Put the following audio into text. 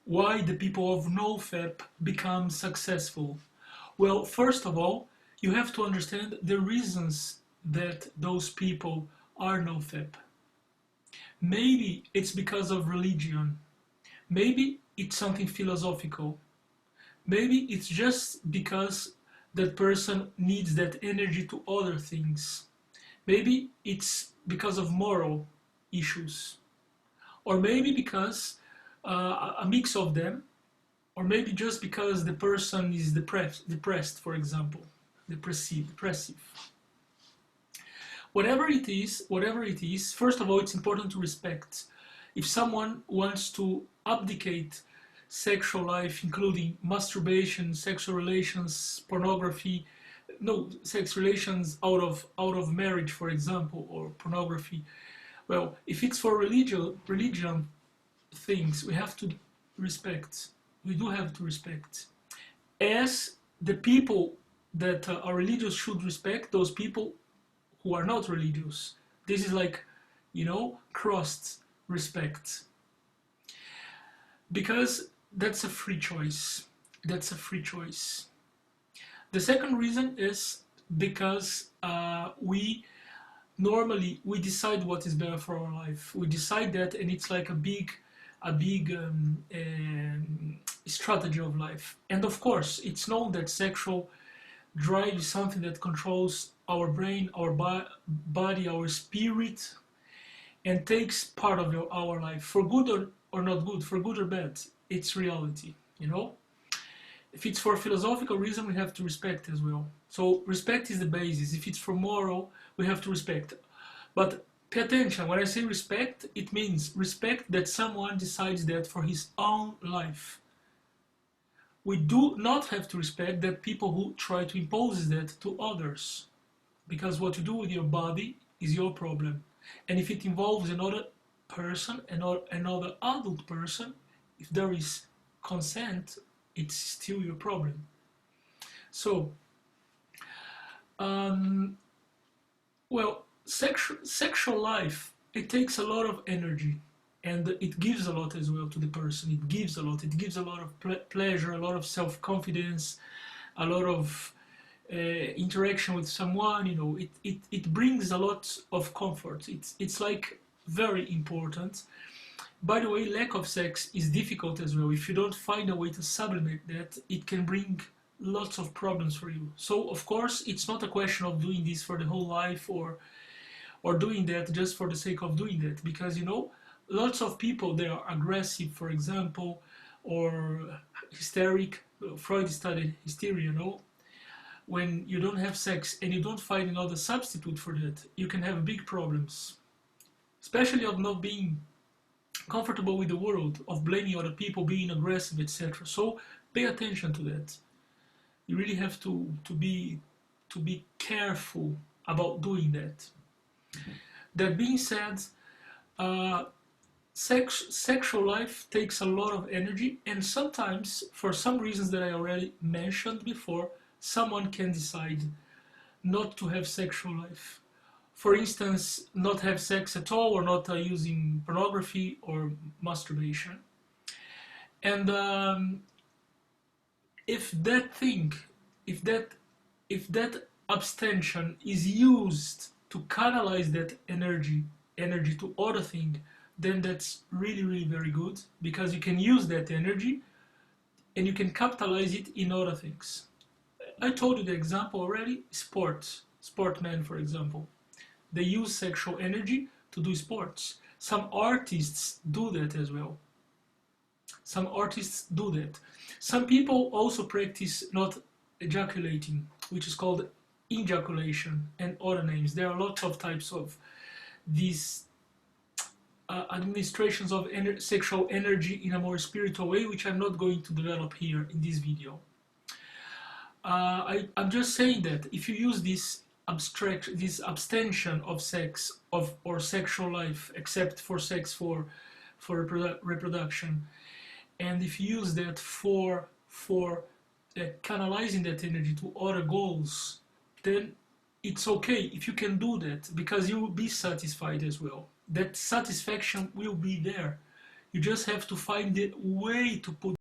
Why the people of NoFap become successful? Well, first of all, you have to understand the reasons that those people are NoFap. Maybe it's because of religion. Maybe it's something philosophical. Maybe it's just because that person needs that energy to other things. Maybe it's because of moral issues. Or maybe because a mix of them, or maybe just because the person is depressed, for example, depressive. Whatever it is, first of all, it's important to respect. If someone wants to abdicate sexual life, including masturbation, sexual relations, pornography, no, sex relations out of marriage, for example, or pornography. Well, if it's for religion things, we have to respect. We do have to respect. As the people that are religious should respect those people who are not religious. This is like, crossed respect. Because that's a free choice. That's a free choice. The second reason is because we decide what is better for our life. We decide that, and it's like a big strategy of life. And of course, it's known that sexual drive is something that controls our brain, our body, our spirit, and takes part of our life, for good or not good, for good or bad. It's reality, If it's for philosophical reason, we have to respect as well. So respect is the basis. If it's for moral, we have to respect. But pay attention, when I say respect, it means respect that someone decides that for his own life. We do not have to respect that people who try to impose that to others. Because what you do with your body is your problem. And if it involves another person, another adult person, if there is consent, it's still your problem. So, well, sexual life, it takes a lot of energy, and it gives a lot as well to the person. It gives a lot. It gives a lot of pleasure, a lot of self-confidence, a lot of interaction with someone. It brings a lot of comfort. It's like very important. By the way, lack of sex is difficult as well. If you don't find a way to sublimate that, it can bring lots of problems for you. So, of course, it's not a question of doing this for the whole life or doing that just for the sake of doing that. Because, lots of people, they are aggressive, for example, or hysteric. Freud studied hysteria, When you don't have sex and you don't find another substitute for that, you can have big problems. Especially of not being comfortable with the world, of blaming other people, being aggressive, etc. So pay attention to that. You really have to be careful about doing that. That being said, sexual life takes a lot of energy, and sometimes, for some reasons that I already mentioned before, someone can decide not to have sexual life. For instance, not have sex at all, or not using pornography or masturbation. And if that abstention is used to canalize that energy to other thing, then that's really, really very good, because you can use that energy and you can capitalize it in other things. I told you the example already. Sportmen, for example, they use sexual energy to do sports. Some artists do that as well. Some artists do that. Some people also practice not ejaculating, which is called ejaculation, and other names. There are lots of types of these administrations of sexual energy in a more spiritual way, which I'm not going to develop here in this video. I'm just saying that if you use this abstention of sex or sexual life, except for sex for reproduction, and if you use that for canalizing that energy to other goals, then it's okay if you can do that, because you will be satisfied as well. That satisfaction will be there. You just have to find the way to put